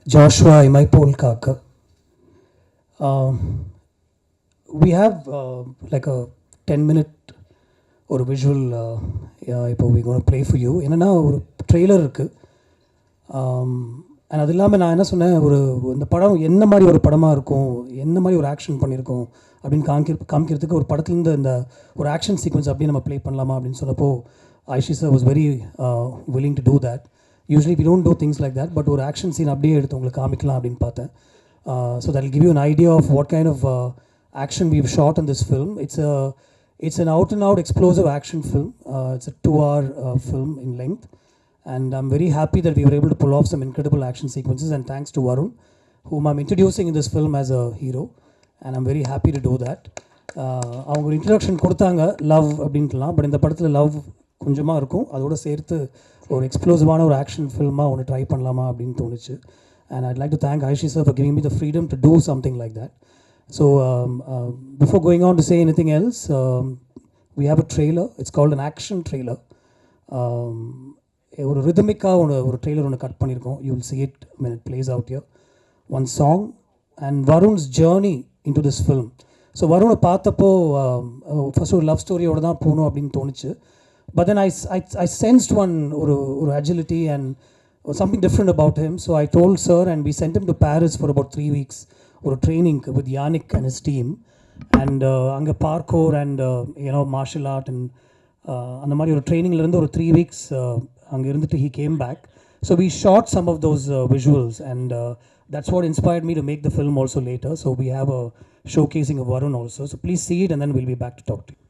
Joshua, imai kaakha. We have like a 10-minute or a visual இப்போ we're going to play for you. என்னன்னா ஒரு trailer இருக்குது. And அது இல்லாமல் நான் என்ன சொன்னேன், இந்த படம் என்ன மாதிரி ஒரு படமாக இருக்கும், என்ன மாதிரி ஒரு ஆக்ஷன் பண்ணியிருக்கோம் அப்படின்னு காமிக்கிறதுக்கு ஒரு படத்துலேருந்து இந்த ஒரு ஆக்ஷன் சீக்வன்ஸ் அப்படியே நம்ம ப்ளே பண்ணலாமா அப்படின்னு சொன்னப்போ ஐஷி sir was very willing to do that. Usually we don't do things like that, but ஒரு ஆக்ஷன் சீன் அப்படியே எடுத்து உங்களுக்கு காமிக்கலாம் அப்படின்னு பார்த்தேன். So that will give you an idea of what kind of action we've shot in this film. It's an out and out explosive action film. It's a 2-hour film in length, and I'm very happy that we were able to pull off some incredible action sequences, and thanks to Varun, whom I'm introducing in this film as a hero, and I'm very happy to do that. அவங்க ஒரு introduction கொடுத்தாங்க love அப்படின்ட்டுலாம், but இந்த படத்தில் love கொஞ்சமாக இருக்கும், அதோடு சேர்த்து ஒரு எக்ஸ்ப்ளோசிவான ஒரு ஆக்ஷன் ஃபில்மாக ஒன்று ட்ரை பண்ணலாமா அப்படின்னு தோணுச்சு. And I'd like to thank Aishi sir for giving me the freedom to do something like that. So before going on to say anything else, we have a trailer. It's called an action trailer. ஒரு ரிதமிக்காக ஒரு trailer ஒன்று cut பண்ணியிருக்கோம். You will see it when it plays out here. One song and Varun's journey into this film. So வருணை பார்த்தப்போ first ஒரு love ஸ்டோரியோடு தான் போகணும் அப்படின்னு தோணுச்சு. But then I sensed ஒரு agility and something different about him. So I told sir and we sent him to Paris for about 3 weeks or a training with Yannick and his team. And அங்கே parkour and martial art and அந்த மாதிரி ஒரு ட்ரைனிங்லேருந்து ஒரு 3 weeks அங்கே இருந்துட்டு he came back. So we shot some of those visuals and that's what inspired me to make the film also later. So we have a showcasing of Varun also. So please see it and then we'll be back to talk to you.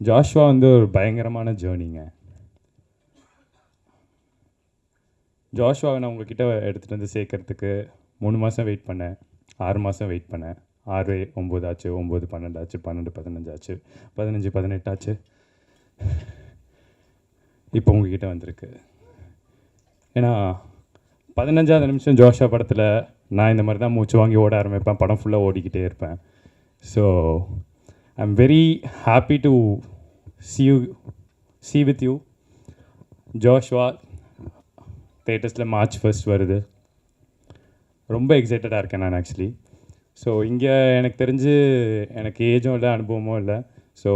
Joshua வந்து ஒரு பயங்கரமான ஜேர்னிங்க. ஜாஷ்வாவை நான் உங்கள்கிட்ட எடுத்துகிட்டு வந்து சேர்க்கறதுக்கு 3 மாதம் wait பண்ணேன், 6 மாதம் வெயிட் பண்ணேன். 6 9 ஆச்சு, 9 12 ஆச்சு, 12 15 ஆச்சு, 15 18 ஆச்சு, இப்போ உங்ககிட்ட வந்திருக்கு. ஏன்னா 15வது நிமிஷம் ஜோஷா படத்தில் நான் இந்த மாதிரி தான் மூச்சு வாங்கி ஓட ஆரம்பிப்பேன், படம் ஃபுல்லாக ஓடிக்கிட்டே இருப்பேன். So I'm very happy to see with you. Joshua தேட்டர்ஸில் March 1 வருது. ரொம்ப எக்ஸைட்டடாக இருக்கேன் நான் ஆக்சுவலி. ஸோ இங்கே எனக்கு தெரிஞ்சு எனக்கு ஏஜும் இல்லை, அனுபவமும் இல்லை. ஸோ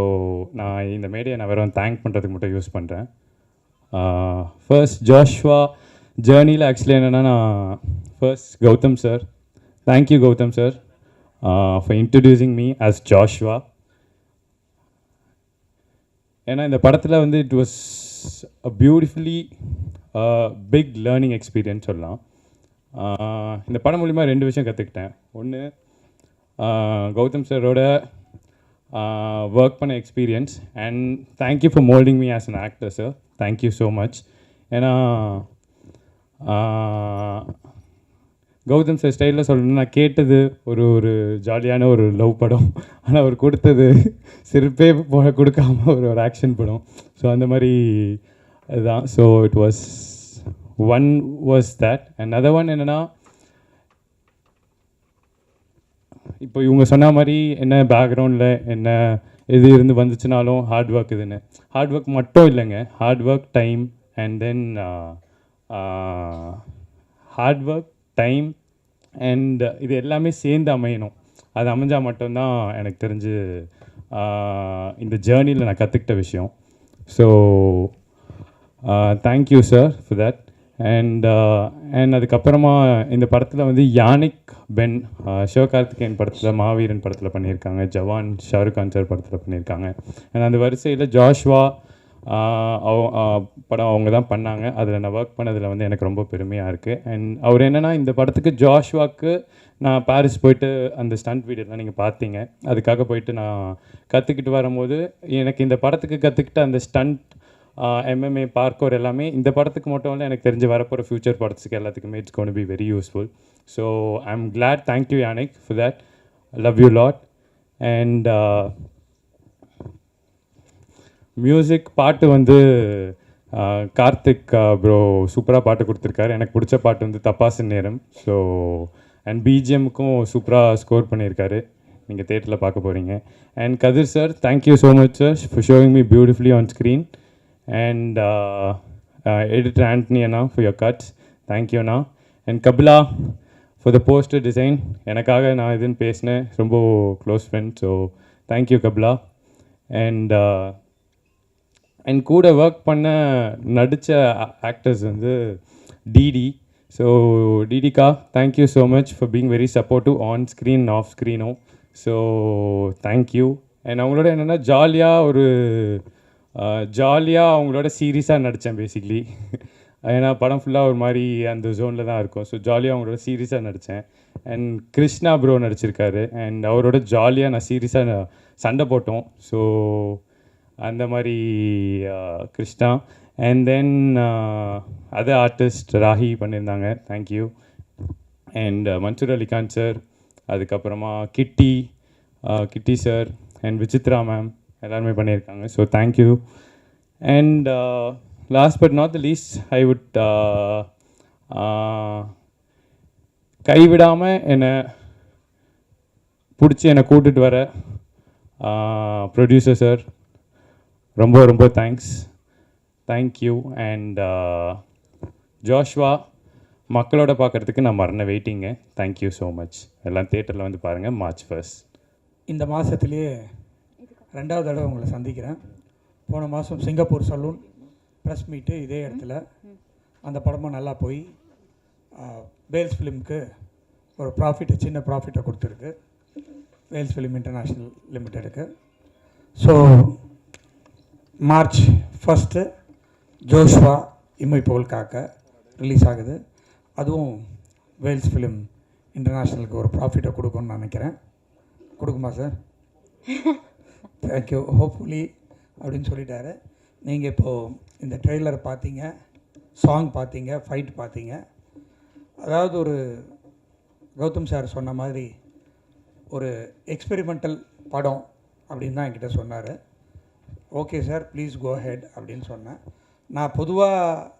நான் இந்த மேடையை நான் வெறும் தேங்க் பண்ணுறதுக்கு மட்டும் யூஸ் பண்ணுறேன். ஃபர்ஸ்ட் ஜோஷ்வா ஜேர்னியில் ஆக்சுவலி என்னென்னா, நான் first Gautham sir, thank you Gautham sir for introducing me as Joshua. ஏன்னா இந்த படத்தில் வந்து it was a beautifully big learning experience சொல்லலாம். இந்த படம் மூலிமா 2 விஷயம் கற்றுக்கிட்டேன். ஒன்று, கௌதம் சாரோட ஒர்க் பண்ண experience, and thank you for moulding me as an actor sir, thank you so much. ஏன்னா கௌதம் சார் ஸ்டைலில் சொல்லணும்னா, நான் கேட்டது ஒரு ஜாலியான ஒரு லவ் படம், ஆனால் அவர் கொடுத்தது சிரிப்பே கொடுக்காம ஒரு ஆக்ஷன் படம். ஸோ அந்த மாதிரி இதுதான். So it was one was that. And other one என்னென்னா, இப்போ இவங்க சொன்ன மாதிரி என்ன பேக்ரவுண்டில் என்ன எது இருந்து வந்துச்சுனாலும் ஹார்ட் ஒர்க் இதுன்னு, ஹார்ட் ஒர்க் மட்டும் இல்லைங்க, hard work, time, and then hard work, time and இது எல்லாமே சேர்ந்து அமையணும். அது அமைஞ்சால் மட்டும்தான் எனக்கு தெரிஞ்சு இந்த ஜேர்னியில் நான் கற்றுக்கிட்ட விஷயம். So thank you sir for that. And அதுக்கப்புறமா இந்த படத்தில் வந்து யானிக் பென் சிவகார்த்திகேயன் படத்தில், மாவீரன் படத்தில் பண்ணியிருக்காங்க, ஜவான் ஷாருக் கான் சார் படத்தில் பண்ணியிருக்காங்க. அண்ட் அந்த வரிசையில் ஜாஷ்வா படம் அவங்க தான் பண்ணாங்க. அதில் நான் ஒர்க் பண்ணதில் வந்து எனக்கு ரொம்ப பெருமையாக இருக்குது. அண்ட் அவர் என்னென்னா, இந்த படத்துக்கு ஜாஷ்வாக்கு நான் பாரிஸ் போயிட்டு அந்த ஸ்டண்ட் வீடியோலாம் நீங்கள் பார்த்தீங்க, அதுக்காக போயிட்டு நான் கற்றுக்கிட்டு வரும்போது எனக்கு இந்த படத்துக்கு கற்றுக்கிட்ட அந்த ஸ்டண்ட், MMA, பார்க்கோர் எல்லாமே இந்த படத்துக்கு மட்டும் இல்லை, எனக்கு தெரிஞ்சு வரப்போகிற ஃப்யூச்சர் படத்துக்கு எல்லாத்துக்குமே it's gonna be very useful. So I am glad, thank you Yannick for that, love you lot. And music பாட்டு வந்து கார்த்திக் ப்ரோ சூப்பராக பாட்டு கொடுத்துருக்காரு. எனக்கு பிடிச்ச பாட்டு வந்து தப்பாசின் நேரம். ஸோ அண்ட் பிஜிஎம்முக்கும் சூப்பராக ஸ்கோர் பண்ணியிருக்காரு, நீங்கள் தேட்டரில் பார்க்க போகிறீங்க. And Kathir sir, thank you so much sir for showing me beautifully on screen. And editor Anthony Anna for your cuts. தேங்க்யூண்ணா. And Kapila for the poster design. எனக்காக நான் இதுன்னு பேசினேன், ரொம்ப close friend. So thank you Kapila. And and கூட ஒர்க் பண்ண நடித்த actors வந்து டிடி. ஸோ டிடிக்கா thank you so much for being very supportive on screen off ஸ்க்ரீனும். So thank you. அண்ட் அவங்களோட என்னென்னா ஜாலியாக அவங்களோட சீரியஸாக நடித்தேன் பேசிக்லி. ஏன்னா படம் ஃபுல்லாக ஒரு மாதிரி அந்த ஜோனில் தான் இருக்கும். ஸோ ஜாலியாக அவங்களோட சீரியஸாக நடித்தேன். அண்ட் கிருஷ்ணா ப்ரோ நடிச்சிருக்காரு. அண்ட் அவரோட ஜாலியாக நான் சீரியஸாக சண்டை போட்டோம். ஸோ அந்த மாதிரி Krishna. And then other artist Rahi பண்ணியிருந்தாங்க, thank you. And Mansoor Ali Khan sir, அதுக்கப்புறமா Kitty sir and Vichitra ma'am எல்லாருமே பண்ணியிருக்காங்க. So thank you. And last but not the least, I would கைவிடாமல் என்னை பிடிச்சி என்னை கூட்டிகிட்டு வர ப்ரொடியூசர் சார், ரொம்ப ரொம்ப தேங்க்யூ. அண்ட் ஜோஷ்வா மக்களோட பார்க்குறதுக்கு நான் மரண வெயிட்டிங்க. Thank you so much. எல்லாம் தேட்டரில் வந்து பாருங்கள் March 1. இந்த மாதத்துலேயே 2வது தடவை உங்களை சந்திக்கிறேன். போன மாதம் சிங்கப்பூர் சலூன் ப்ரெஸ் மீட்டு இதே இடத்துல, அந்த படமும் நல்லா போய் வேல்ஸ் ஃபிலிம்க்கு ஒரு சின்ன ப்ராஃபிட்டை கொடுத்துருக்கு, வேல்ஸ் ஃபிலிம் இன்டர்நேஷ்னல் லிமிட்டெடுக்கு. ஸோ March 1 ஜோஷ்வா இம்மை காக்கா ரிலீஸ் ஆகுது. அதுவும் வேல்ஸ் ஃபிலிம் இன்டர்நேஷ்னலுக்கு ஒரு ப்ராஃபிட்டை கொடுக்கும்னு நினைக்கிறேன். கொடுக்குமா சார்? தேங்க்யூ. ஹோப்ஃபுல்லி அப்படின்னு சொல்லிட்டாரு. நீங்கள் இப்போது இந்த ட்ரெய்லர் பார்த்தீங்க, சாங் பார்த்தீங்க, ஃபைட் பார்த்தீங்க. அதாவது ஒரு கௌதம் சார் சொன்ன மாதிரி ஒரு எக்ஸ்பெரிமெண்டல் படம் அப்படின்னு தான் என்கிட்ட சொன்னார். Okay sir, please go ahead அப்படின்னு சொன்னேன். நான் பொதுவாக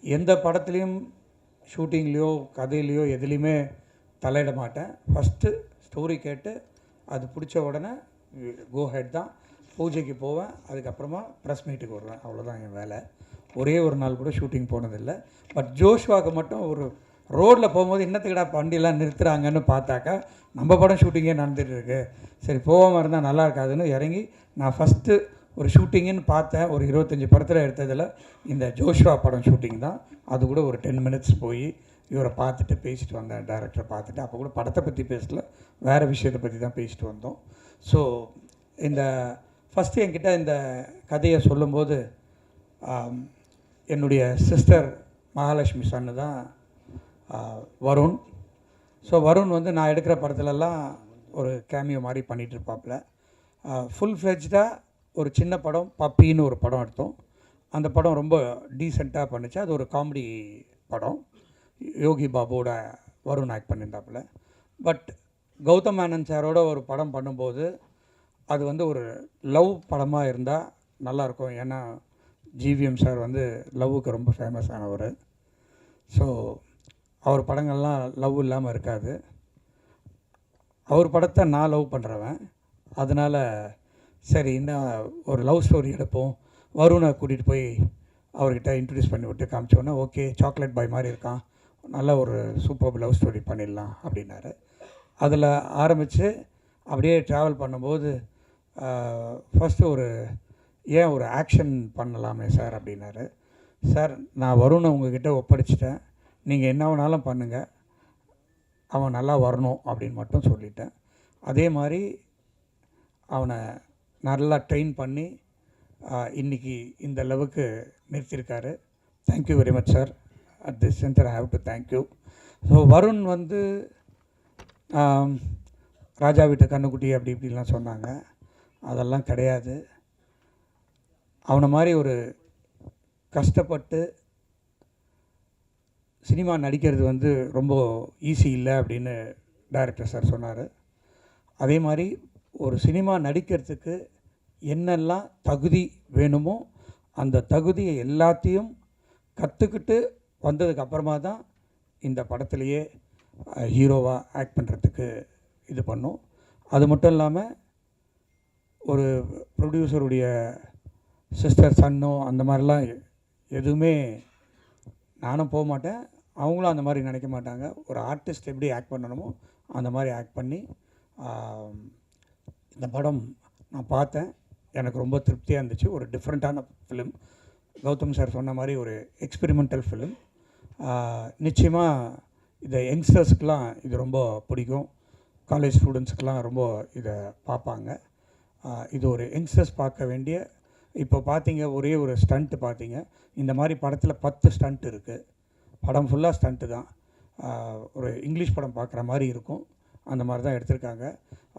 எந்த படத்துலேயும் ஷூட்டிங்லேயோ கதையிலையோ எதுலேயுமே தலையிட மாட்டேன். ஃபஸ்ட்டு ஸ்டோரி கேட்டு அது பிடிச்ச உடனே கோ ஹெட் தான். பூஜைக்கு போவேன், அதுக்கப்புறமா ப்ரெஸ் மீட்டுக்கு வருவேன். அவ்வளோதான் என் வேலை. ஒரே ஒரு நாள் கூட ஷூட்டிங் போனதில்லை. பட் ஜோஷ்வாக்கு மட்டும் ஒரு ரோட்டில் போகும்போது இன்னத்துக்கிடா வண்டியெல்லாம் நிறுத்துகிறாங்கன்னு பார்த்தாக்கா நம்ம படம் ஷூட்டிங்கே நடந்துகிட்ருக்கு, சரி போகாமல் இருந்தால் நல்லா இருக்காதுன்னு இறங்கி நான் ஃபஸ்ட்டு ஒரு ஷூட்டிங்குன்னு பார்த்தேன். ஒரு 25 படத்தில் எடுத்ததில் இந்த ஜோஷ்வா படம் ஷூட்டிங் தான். அது கூட ஒரு 10 மினிட்ஸ் போய் இவரை பார்த்துட்டு பேசிட்டு வந்தேன், டைரக்டரை பார்த்துட்டு. அப்போ கூட படத்தை பற்றி பேசல, வேறு விஷயத்தை பற்றி தான் பேசிட்டு வந்தோம். ஸோ இந்த ஃபஸ்ட்டு என்கிட்ட இந்த கதையை சொல்லும்போது என்னுடைய சிஸ்டர் மகாலட்சுமி சன்னு தான் வருண். ஸோ வருண் வந்து நான் எடுக்கிற படத்துலலாம் ஒரு கேமியோ மாதிரி பண்ணிகிட்ருப்பாப்புல. ஃபுல் ஃப்ளெஜ்டாக ஒரு சின்ன படம் பப்பின்னு ஒரு படம் எடுத்தோம். அந்த படம் ரொம்ப டீசெண்டாக பண்ணிச்சு. அது ஒரு காமெடி படம். யோகி பாபுவோட வருண் ஆக்ட் பண்ணியிருந்தாப்புல. பட் கௌதம் மேனன் சாரோட ஒரு படம் பண்ணும்போது அது வந்து ஒரு லவ் படமாக இருந்தால் நல்லாயிருக்கும். ஏன்னா ஜிவிஎம் சார் வந்து லவ்வுக்கு ரொம்ப ஃபேமஸ் ஆனவர். ஸோ அவர் படங்கள்லாம் லவ் இல்லாமல் இருக்காது. அவர் படத்தை நான் லவ் பண்ணுறவன். அதனால் சரி இன்னும் ஒரு லவ் ஸ்டோரி எடுப்போம். வருணை கூட்டிகிட்டு போய் அவர்கிட்ட இன்ட்ரடியூஸ் பண்ணி விட்டு காமிச்சோன்னே ஓகே, சாக்லேட் பாய் மாதிரி இருக்கான், நல்ல ஒரு சூப்பர் லவ் ஸ்டோரி பண்ணிடலாம் அப்படின்னாரு. அதில் ஆரம்பித்து அப்படியே ட்ராவல் பண்ணும்போது ஃபஸ்ட்டு ஏன் ஒரு ஆக்ஷன் பண்ணலாமே சார் அப்படின்னாரு. சார் நான் வருணை உங்ககிட்ட ஒப்படைச்சிட்டேன், நீங்கள் என்ன வேணாலும் பண்ணுங்கள், அவன் நல்லா வரணும் அப்படின்னு மட்டும் சொல்லிட்டேன். அதே மாதிரி அவனை நல்லா ட்ரெயின் பண்ணி இன்றைக்கி இந்த லெவலுக்கு நிறுத்தியிருக்காரு. Thank you very much sir. At this centre I have to thank you. So Varun வந்து ராஜா வீட்டு கண்ணுக்குட்டி அப்படி இப்படிலாம் சொன்னாங்க, அதெல்லாம் கிடையாது. அவனை மாதிரி ஒரு கஷ்டப்பட்டு சினிமா நடிக்கிறது வந்து ரொம்ப ஈஸி இல்லை அப்படின்னு டைரக்டர் சார் சொன்னார். அதே மாதிரி ஒரு சினிமா நடிக்கிறதுக்கு என்னெல்லாம் தகுதி வேணுமோ அந்த தகுதியை எல்லாத்தையும் கற்றுக்கிட்டு வந்ததுக்கப்புறமா தான் இந்த படத்துலையே ஹீரோவாக ஆக்ட் பண்ணுறதுக்கு இது பண்ணோம். அது மட்டும் இல்லாமல் ஒரு ப்ரொடியூசருடைய சிஸ்டர் சன்னோ அந்த மாதிரிலாம் எதுவுமே நானும் போக மாட்டேன், அவங்களும் அந்த மாதிரி நினைக்க மாட்டாங்க. ஒரு ஆர்டிஸ்ட் எப்படி ஆக்ட் பண்ணணுமோ அந்த மாதிரி ஆக்ட் பண்ணி இந்த படம் நான் பார்த்தேன். எனக்கு ரொம்ப திருப்தியாக இருந்துச்சு. ஒரு டிஃப்ரெண்ட்டான ஃபிலிம். கௌதம் சார் சொன்ன மாதிரி ஒரு எக்ஸ்பெரிமெண்டல் ஃபிலிம். நிச்சயமாக இதை யங்ஸ்டர்ஸுக்கெலாம் இது ரொம்ப பிடிக்கும். காலேஜ் ஸ்டூடெண்ட்ஸுக்கெலாம் ரொம்ப இதை பார்ப்பாங்க. இது ஒரு யங்ஸ்டர்ஸ் பார்க்க வேண்டிய. இப்போ பார்த்தீங்க, ஒரே ஒரு ஸ்டண்ட்டு பார்த்தீங்க. இந்த மாதிரி படத்தில் 10 ஸ்டண்ட் இருக்குது. படம் ஃபுல்லாக ஸ்டண்ட்டு தான். ஒரு இங்கிலீஷ் படம் பார்க்குற மாதிரி இருக்கும். அந்த மாதிரி தான் எடுத்திருக்காங்க.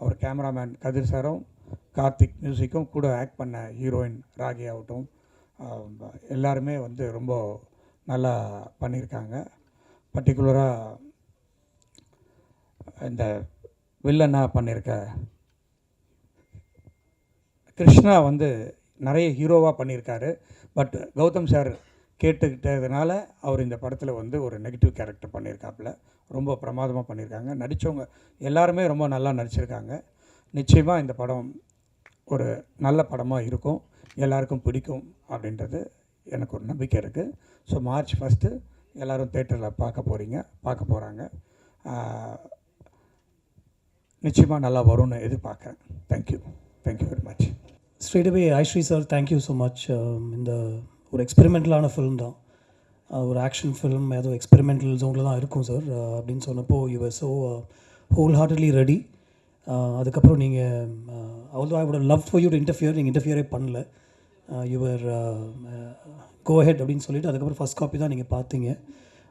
அவர் கேமராமேன் கதிர் சாரும் கார்த்திக் மியூசிக்கும் கூட ஆக்ட் பண்ண ஹீரோயின் ராகி ஆகட்டும், எல்லாருமே வந்து ரொம்ப நல்லா பண்ணியிருக்காங்க. பர்டிகுலராக இந்த வில்லனாக பண்ணியிருக்க கிருஷ்ணா வந்து நிறைய ஹீரோவாக பண்ணியிருக்காரு. பட் கௌதம் சார் கேட்டுக்கிட்டதுனால அவர் இந்த படத்தில் வந்து ஒரு நெகட்டிவ் கேரக்டர் பண்ணியிருக்காப்புல. ரொம்ப பிரமாதமாக பண்ணியிருக்காங்க. நடித்தவங்க எல்லாருமே ரொம்ப நல்லா நடிச்சிருக்காங்க. நிச்சயமாக இந்த படம் ஒரு நல்ல படமாக இருக்கும், எல்லாருக்கும் பிடிக்கும் அப்படின்றது எனக்கு ஒரு நம்பிக்கை இருக்குது. ஸோ மார்ச் 1 எல்லோரும் தேட்டரில் பார்க்க போகிறாங்க. நிச்சயமாக நல்லா வரும்னு எதிர்பார்க்குறேன். Thank you very much. Straight away Aishree sir, thank you so much. இந்த ஒரு எக்ஸ்பெரிமெண்டலான ஃபிலிம் தான், ஒரு ஆக்ஷன் ஃபிலிம், ஏதோ எக்ஸ்பெரிமெண்டல் ஜோனில் தான் இருக்கும் சார் அப்படின்னு சொன்னப்போ you're so wholeheartedly ready. அதுக்கப்புறம் நீங்கள் அவ்வளோ I would love for you to interfere, நீங்கள் இன்டர்ஃபியரே பண்ணல. யுவர் கோ ஹெட் அப்படின்னு சொல்லிட்டு அதுக்கப்புறம் ஃபஸ்ட் காப்பி தான் நீங்கள் பார்த்தீங்க.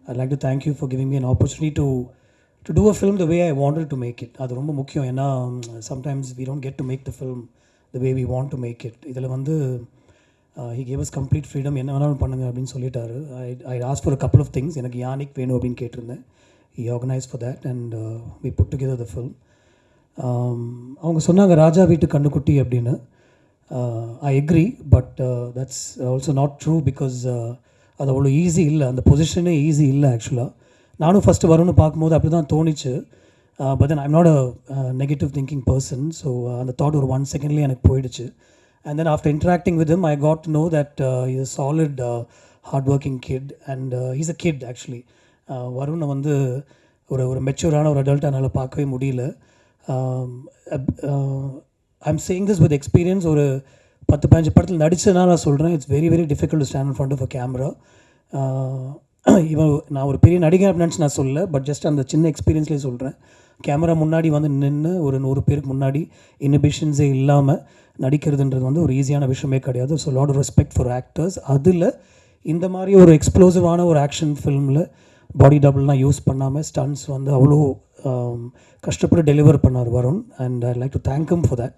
I like to thank you for giving me an opportunity to do a film the way I wanted to make it. அது ரொம்ப முக்கியம். ஏன்னா sometimes we don't get to make the film the way we want to make it. இதில் வந்து he gave us complete freedom, என்ன வேணாலும் பண்ணுங்க அப்படின்னு சொல்லிட்டாரு. I ask for a couple of things. எனக்கு யானிக் வேணும் அப்படின்னு கேட்டிருந்தேன். He organise for that and we put together the film. அவங்க சொன்னாங்க ராஜா வீட்டு கண்ணுக்குட்டி அப்படின்னு. I agree, but that's also not true. Because அது அவ்வளோ ஈஸி இல்லை, அந்த பொசிஷனே ஈஸி இல்லை ஆக்சுவலாக. நானும் ஃபஸ்ட்டு வரும்னு பார்க்கும்போது அப்படி தான் தோணிச்சு. But then I'm not a negative thinking person. So அந்த தாட் ஒரு 1 செகண்ட்லேயே எனக்கு போயிடுச்சு. And then after interacting with him, I got to know that he's a solid, hard-working kid, and he's a kid actually. Varun வந்து ஒரு மெச்சூரான ஒரு அடல்ட்டாக என்னால் பார்க்கவே முடியல. I'm saying this with experience. ஒரு 10-15 படத்தில் நடிச்சதுனால நான் சொல்கிறேன், it's very very difficult to stand in front of a camera. இவன் நான் ஒரு பெரிய நடிகை அப்படின்னு நான் சொல்லலை, பட் ஜஸ்ட் அந்த சின்ன எக்ஸ்பீரியன்ஸ்லேயே சொல்கிறேன். கேமரா முன்னாடி வந்து நின்று ஒரு 100 பேருக்கு முன்னாடி இன்ஹிபிஷன்ஸே இல்லாமல் நடிக்கிறதுன்றது வந்து ஒரு ஈஸியான விஷயமே கிடையாது. So lot of respect for actors. அதில் இந்த மாதிரி ஒரு எக்ஸ்ப்ளோசிவான ஒரு ஆக்ஷன் ஃபிலிமில் பாடி டபுள்லாம் யூஸ் பண்ணாமல் ஸ்டன்ட்ஸ் வந்து அவ்வளோ கஷ்டப்பட்டு டெலிவர் பண்ணார் Varun. And I like to thank him for that.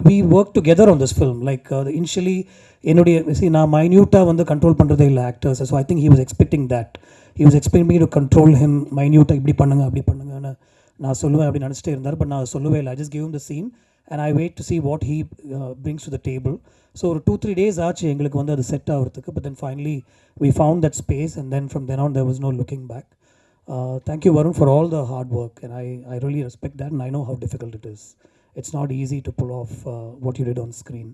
we worked together on this film. Like initially என்னுடைய நான் மைன்யூட்டாக வந்து கண்ட்ரோல் பண்ணுறதே இல்லை actors. So I think he was expecting that. He was expecting me to control him மைன்யூட்டாக, இப்படி பண்ணுங்க அப்படி பண்ணுங்கன்னு நான் சொல்லுவேன் அப்படின்னு நினச்சிட்டே இருந்தார். பட் நான் சொல்லவே இல்லை. I just give him the scene and I wait to see what he brings to the table. So 2-3 days ஆச்சு எங்களுக்கு வந்து அது செட் ஆகிறதுக்கு. But then finally we found that space, and then from then on there was no looking back. Thank you Varun for all the hard work, and I really respect that, and I know how difficult it is. It's not easy to pull off what you did on screen.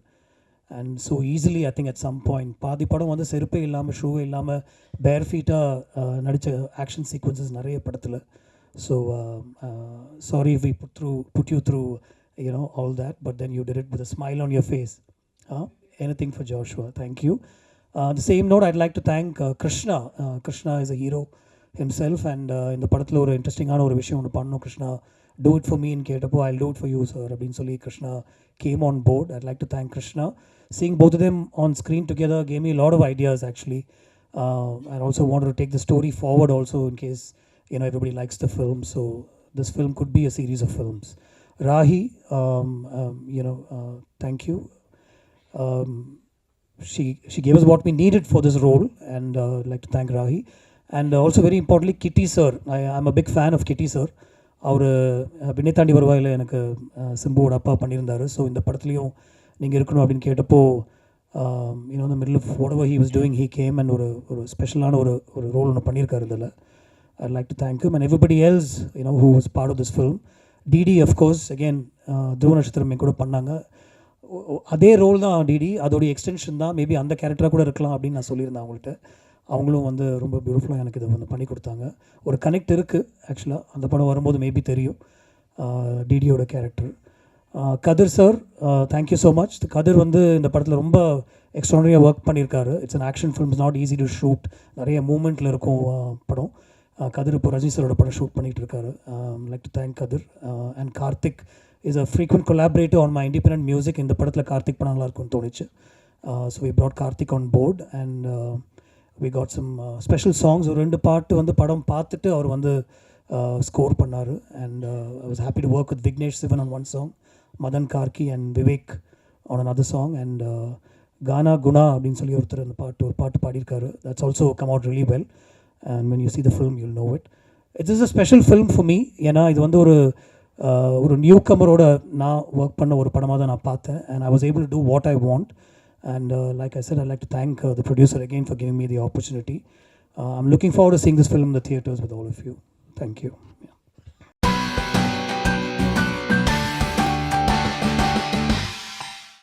And so easily I think at some point பாதி படம் வந்து செருப்பே இல்லாமல் ஷூவே இல்லாமல் பேர் ஃபீட்டாக நடித்த action sequences நிறைய படத்தில். So sorry if we put you through all that, but then you did it with a smile on your face. Anything for Joshua. Thank you. The same note, I'd like to thank Krishna. Krishna is a hero himself, and in the padathula or interesting aana or vishayam onu pannu. Krishna, do it for me in Ketapo, I'll do it for you sir abin solli Krishna came on board. I'd like to thank Krishna. Seeing both of them on screen together gave me a lot of ideas actually. I also wanted to take the story forward also in case everybody likes the film. So this film could be a series of films. Rahi, thank you. She gave us what we needed for this role, and I'd like to thank Rahi. And also very importantly, Kitty sir. I'm a big fan of Kitty sir. அவர் வினைத்தாண்டி வருவாயில் எனக்கு சிம்புவோட அப்பா பண்ணியிருந்தார். So இந்த படத்துலையும் நீங்கள் இருக்கணும் அப்படின்னு கேட்டப்போ இந்த middle of whatever he was doing he came and ஒரு ஸ்பெஷலான ஒரு ரோல் ஒன்று பண்ணியிருக்காரு இதில். I'd like to thank him and everybody else who was part of this film. DD of course again Dhruva Natchathiram கூட பண்ணாங்க. அதே ரோல் தான் டிடி, அதோடைய எக்ஸ்டென்ஷன் தான். மேபி அந்த கேரக்டராக கூட இருக்கலாம் அப்படின்னு நான் சொல்லியிருந்தேன் அவங்கள்ட்ட. அவங்களும் வந்து ரொம்ப பியூட்டிஃபுல்லாக எனக்கு இதை வந்து பண்ணி கொடுத்தாங்க. ஒரு கனெக்ட் இருக்குது ஆக்சுவலாக, அந்த படம் வரும்போது மேபி தெரியும். டிடியோட கேரக்டர். கதிர் சார், தேங்க்யூ ஸோ மச். கதிர் வந்து இந்த படத்தில் ரொம்ப எக்ஸ்ட்ரானரியாக ஒர்க் பண்ணியிருக்காரு. It's an action film, is not easy to shoot. நிறைய மூமெண்ட்டில் இருக்கும் படம். கதிர் இப்போ ரஜினி சாரோட படம் ஷூட் பண்ணிகிட்டு இருக்காரு. Like to thank Kathir. And Karthik is a frequent collaborative on my independent music. இந்த படத்தில் கார்த்திக் படம் நல்லா இருக்கும்னு தோணுச்சு. So we brought Karthik on board and we got some special songs. ஒரு 2 பாட்டு வந்து படம் பார்த்துட்டு அவர் வந்து ஸ்கோர் பண்ணார். And I was happy to work with Vignesh Shivan on one song, Madhan Karky and Vivek on another song. And Gaana Guna அப்படின்னு சொல்லி ஒருத்தர் அந்த ஒரு பாட்டு பாடியிருக்காரு. That's also come out really well. And when you see the film you'll know it. It is a special film for me. ஏன்னா இது வந்து ஒரு நியூ கமரோட நான் ஒர்க் பண்ண ஒரு படமாக தான் நான் பார்த்தேன். and I was able to do what I want. And like I said, I'd like to thank the producer again for giving me the opportunity. I'm looking forward to seeing this film in the theaters with all of you. Thank you. Yeah.